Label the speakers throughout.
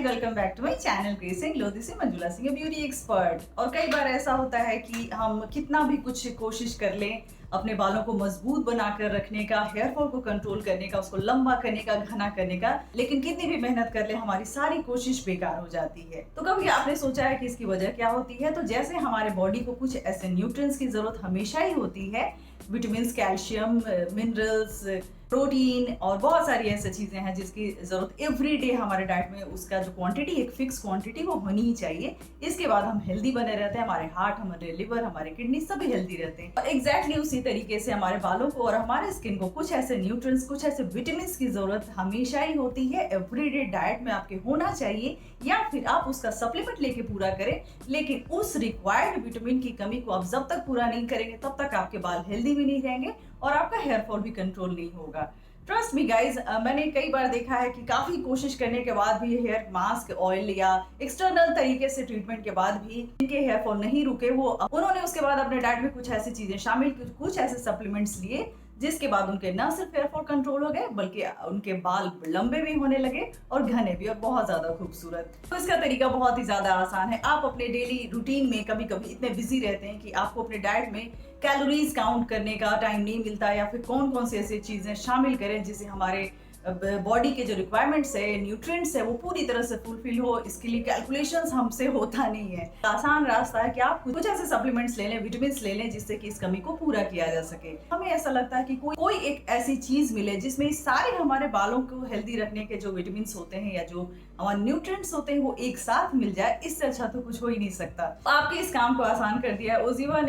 Speaker 1: Welcome back to my channel ग्रेसिंग लोधी से Manjula Singh beauty expert. और कई बार ऐसा होता है कि हम कितना भी कुछ कोशिश कर लें अपने बालों को मजबूत बनाकर रखने का, हेयर फॉल को कंट्रोल करने का, उसको लंबा करने का, घना करने का, लेकिन कितनी भी मेहनत कर ले हमारी सारी कोशिश बेकार हो जाती है। तो कभी आपने सोचा है कि इसकी वजह क्या होती है? तो जैसे हमारे बॉडी को कुछ ऐसे न्यूट्रिएंट्स की जरूरत हमेशा ही होती है, विटामिन, कैल्शियम, मिनरल्स, प्रोटीन और बहुत सारी ऐसी चीजें हैं जिसकी जरूरत एवरीडे हमारे डाइट में, उसका जो क्वांटिटी, एक फिक्स क्वांटिटी वो होनी ही चाहिए। इसके बाद हम हेल्दी बने रहते हैं, हमारे हार्ट, हमारे लिवर, हमारे किडनी सभी हेल्दी रहते हैं। और एग्जैक्टली उसी तरीके से हमारे बालों को और हमारे स्किन को कुछ ऐसे न्यूट्रिएंट्स, कुछ ऐसे विटामिन की जरूरत हमेशा ही होती है। एवरीडे डाइट में आपके होना चाहिए, या फिर आप उसका सप्लीमेंट लेके पूरा करें, लेकिन उस रिक्वायर्ड विटामिन की कमी को आप जब तक पूरा नहीं करेंगे तब तक आपके बाल हेल्दी भी नहीं रहेंगे और आपका हेयर फॉल भी कंट्रोल नहीं होगा। ट्रस्ट मी गाइज, मैंने कई बार देखा है कि काफी कोशिश करने के बाद भी हेयर मास्क, ऑयल या एक्सटर्नल तरीके से ट्रीटमेंट के बाद भी इनके हेयर फॉल नहीं रुके। उन्होंने उसके बाद अपने डाइट में कुछ ऐसी चीजें शामिल की, कुछ ऐसे सप्लीमेंट्स लिए, जिसके बाद उनके न सिर्फ हेयर फॉल कंट्रोल हो गए बल्कि उनके बाल लंबे भी होने लगे और घने भी, और बहुत ज्यादा खूबसूरत। तो इसका तरीका बहुत ही ज्यादा आसान है। आप अपने डेली रूटीन में कभी कभी इतने बिजी रहते हैं कि आपको अपने डाइट में कैलोरीज काउंट करने का टाइम नहीं मिलता, या फिर कौन कौन सी ऐसी चीजें शामिल करें जिससे हमारे बॉडी के जो रिक्वायरमेंट्स है, न्यूट्रिएंट्स है, वो पूरी तरह से फुलफिल हो। इसके लिए कैलकुलेशंस हमसे होता नहीं है। आसान रास्ता है कि आप कुछ ऐसे सप्लीमेंट्स ले लें, विटामिन ले लें, जिससे कि इस कमी को पूरा किया जा सके। हमें ऐसा लगता है कि कोई एक ऐसी चीज मिले जिसमें सारे हमारे बालों को हेल्दी रखने के जो विटामिन होते हैं या जो हमारे न्यूट्रिएंट्स होते हैं वो एक साथ मिल जाए। इससे अच्छा तो कुछ हो ही नहीं सकता। आपके इस काम को आसान कर दिया है ओजीवा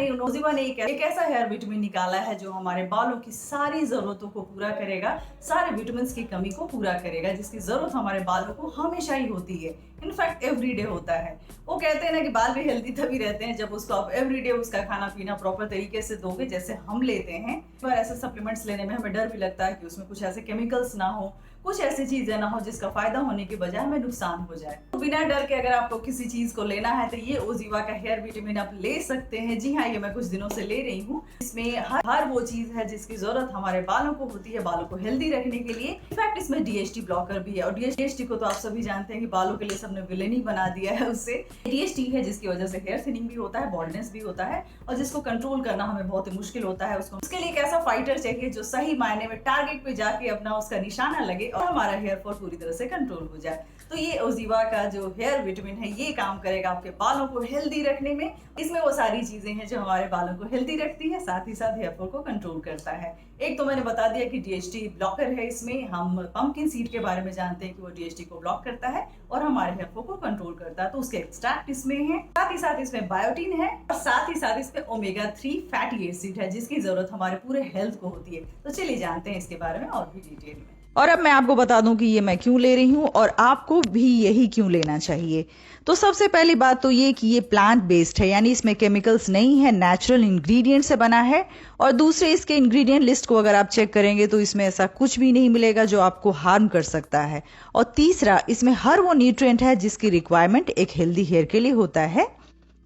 Speaker 1: ने एक ऐसा हेयर विटामिन निकाला है जो हमारे बालों की सारी जरूरतों को पूरा करेगा, सारे विटामिन की कमी को पूरा करेगा, जिसकी जरूरत हमारे बालों को हमेशा ही होती है। इनफैक्ट एवरीडे होता है। वो कहते हैं ना कि बाल भी हेल्दी तभी रहते हैं जब उसको आप एवरीडे उसका खाना पीना प्रॉपर तरीके से दोगे, जैसे हम लेते हैं। पर ऐसे सप्लीमेंट्स लेने में हमें डर भी लगता है कि उसमें कुछ ऐसे केमिकल्स ना हो, कुछ ऐसी चीजें ना हो जिसका फायदा होने के बजाय हमें नुकसान हो जाए। तो बिना डर के अगर आपको किसी चीज को लेना है तो ये ओजीवा का हेयर विटामिन आप ले सकते हैं। जी हाँ, ये मैं कुछ दिनों से ले रही हूँ। इसमें हर वो चीज है जिसकी जरूरत हमारे बालों को होती है, बालों को हेल्दी रखने के लिए। इनफैक्ट इसमें डीएचटी ब्लॉकर भी है, और डीएचटी को तो आप सभी जानते हैं कि बालों के लिए सबने विलेन ही बना दिया है। उससे डीएचटी है जिसकी वजह से हेयर थिनिंग भी होता है, बॉल्डनेस भी होता है, और जिसको कंट्रोल करना हमें बहुत ही मुश्किल होता है। उसके लिए एक ऐसा फाइटर चाहिए जो सही मायने में टारगेट पे जाके अपना उसका निशाना लगे और हमारा हेयर फॉल पूरी तरह से कंट्रोल हो जाए। तो ये ओजीवा का जो हेयर विटामिन है ये काम करेगा आपके बालों को हेल्दी रखने में। इसमें वो सारी चीजें हैं जो हमारे बालों को हेल्दी रखती है, साथ ही साथ हेयर फॉल को कंट्रोल करता है। एक तो मैंने बता दिया कि डीएचटी ब्लॉकर है। इसमें हम पंपकिन सीड के बारे में जानते हैं कि वो डीएचटी को ब्लॉक करता है और हमारे हेयर फॉल को कंट्रोल करता है, तो उसके एक्सट्रैक्ट इसमें है। साथ ही साथ इसमें बायोटीन है, और साथ ही साथ इसमें ओमेगा 3 फैटी एसिड है जिसकी जरूरत हमारे पूरे हेल्थ को होती है। तो चलिए जानते हैं इसके बारे में और भी डिटेल में।
Speaker 2: और अब मैं आपको बता दूं कि ये मैं क्यों ले रही हूं और आपको भी यही क्यों लेना चाहिए। तो सबसे पहली बात तो ये कि ये प्लांट बेस्ड है, यानी इसमें केमिकल्स नहीं है, नेचुरल इंग्रेडिएंट से बना है। और दूसरे, इसके इंग्रेडिएंट लिस्ट को अगर आप चेक करेंगे तो इसमें ऐसा कुछ भी नहीं मिलेगा जो आपको हार्म कर सकता है। और तीसरा, इसमें हर वो न्यूट्रिएंट है जिसकी रिक्वायरमेंट एक हेल्दी हेयर के लिए होता है,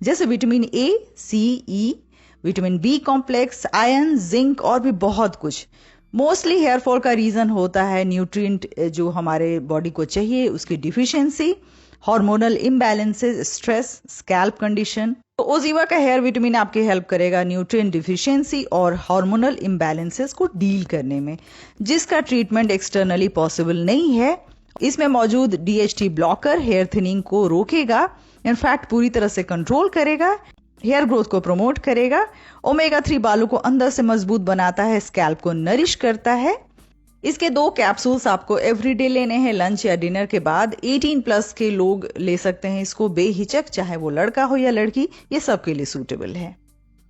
Speaker 2: जैसे vitamin A, C, E, vitamin B complex, iron, zinc और भी बहुत कुछ। मोस्टली हेयर फॉल का रीजन होता है न्यूट्रिएंट जो हमारे बॉडी को चाहिए उसकी deficiency, hormonal imbalances, stress, scalp condition. तो ओजीवा का हेयर विटामिन आपकी हेल्प करेगा न्यूट्रिएंट डिफिशियंसी और हार्मोनल इम्बैलेंसेस को डील करने में, जिसका ट्रीटमेंट एक्सटर्नली पॉसिबल नहीं है। इसमें मौजूद डीएचटी ब्लॉकर हेयर थिनिंग को रोकेगा, इनफैक्ट पूरी तरह से कंट्रोल करेगा, हेयर ग्रोथ को प्रमोट करेगा। ओमेगा 3 बालों को अंदर से मजबूत बनाता है, स्कैल्प को नरिश करता है। इसके 2 कैप्सूल्स आपको एवरीडे लेने हैं, लंच या डिनर के बाद। 18+ के लोग ले सकते हैं इसको बेहिचक, चाहे वो लड़का हो या लड़की, ये सबके लिए सूटेबल है।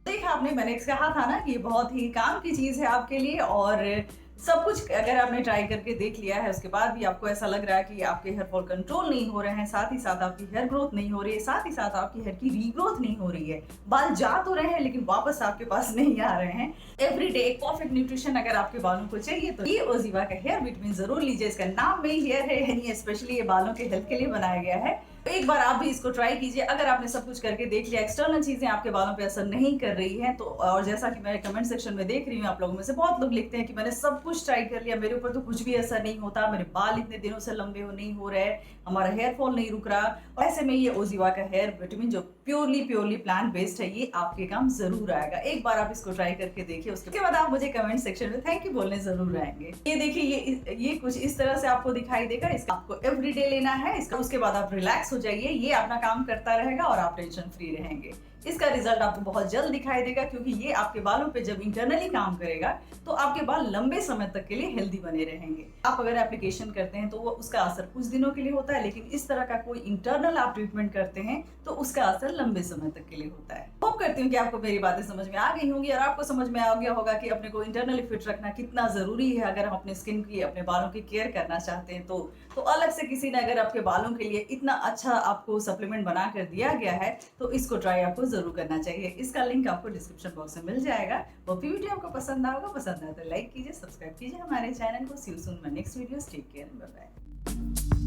Speaker 1: देखा आपने, मैंने कहा था ना कि ये बहुत ही काम की चीज है आपके लिए। और सब कुछ अगर आपने ट्राई करके देख लिया है, उसके बाद भी आपको ऐसा लग रहा है कि आपके हेयर फॉल कंट्रोल नहीं हो रहे हैं, साथ ही साथ आपकी हेयर ग्रोथ नहीं हो रही है, साथ ही साथ आपकी हेयर की रीग्रोथ नहीं हो रही है, बाल जा तो रहे हैं लेकिन वापस आपके पास नहीं आ रहे हैं। एवरीडे एक परफेक्ट न्यूट्रिशन अगर आपके बालों को चाहिए तो ये ओजीवा का हेयर विटामिन जरूर लीजिए। इसका नाम में ही हेयर है, यानी स्पेशली ये बालों के हेल्थ के लिए बनाया गया है। एक बार आप भी इसको ट्राई कीजिए। अगर आपने सब कुछ करके देख लिया, एक्सटर्नल चीजें आपके बालों पे असर नहीं कर रही हैं, तो और जैसा कि मैं कमेंट सेक्शन में देख रही हूँ, आप लोगों में से बहुत लोग लिखते हैं कि मैंने सब कुछ ट्राई कर लिया, मेरे ऊपर तो कुछ भी असर नहीं होता, मेरे बाल इतने दिनों से लंबे नहीं हो रहे, हमारा हेयर फॉल नहीं रुक रहा। और ऐसे में ये ओजीवा का हेयर विटामिन जो प्योरली प्लांट बेस्ड है, ये आपके काम जरूर आएगा। एक बार आप इसको ट्राई करके देखिए, उसके बाद आप मुझे कमेंट सेक्शन में थैंक यू बोलने जरूर आएंगे। ये देखिए, ये कुछ इस तरह से आपको दिखाई देगा। इसका आपको एवरीडे लेना है। इसका उसके बाद आप रिलैक्स हो जाइए, ये अपना काम करता रहेगा और आप टेंशन फ्री रहेंगे। इसका रिजल्ट आपको बहुत जल्द दिखाई देगा, क्योंकि ये आपके बालों पे जब इंटरनली काम करेगा तो आपके बाल लंबे समय तक के लिए हेल्दी बने रहेंगे। आप अगर एप्लीकेशन करते हैं तो वो उसका असर कुछ दिनों के लिए होता है, लेकिन इस तरह का कोई इंटरनल आप ट्रीटमेंट करते हैं तो उसका असर लंबे समय तक के लिए होता है। होप करती हूँ कि आपको मेरी बातें समझ में आ गई होंगी और आपको समझ में आ गया होगा कि अपने को इंटरनली फिट रखना कितना जरूरी है। अगर हम अपने स्किन की, अपने बालों की केयर करना चाहते हैं तो अलग से किसी ने अगर आपके बालों के लिए इतना अच्छा आपको सप्लीमेंट बना कर दिया गया है तो इसको ट्राई आपको जरूर करना चाहिए। इसका लिंक आपको डिस्क्रिप्शन बॉक्स में मिल जाएगा। वो वीडियो आपको पसंद आए तो लाइक कीजिए, सब्सक्राइब कीजिए हमारे चैनल को। See you soon my next video. Take care, bye bye.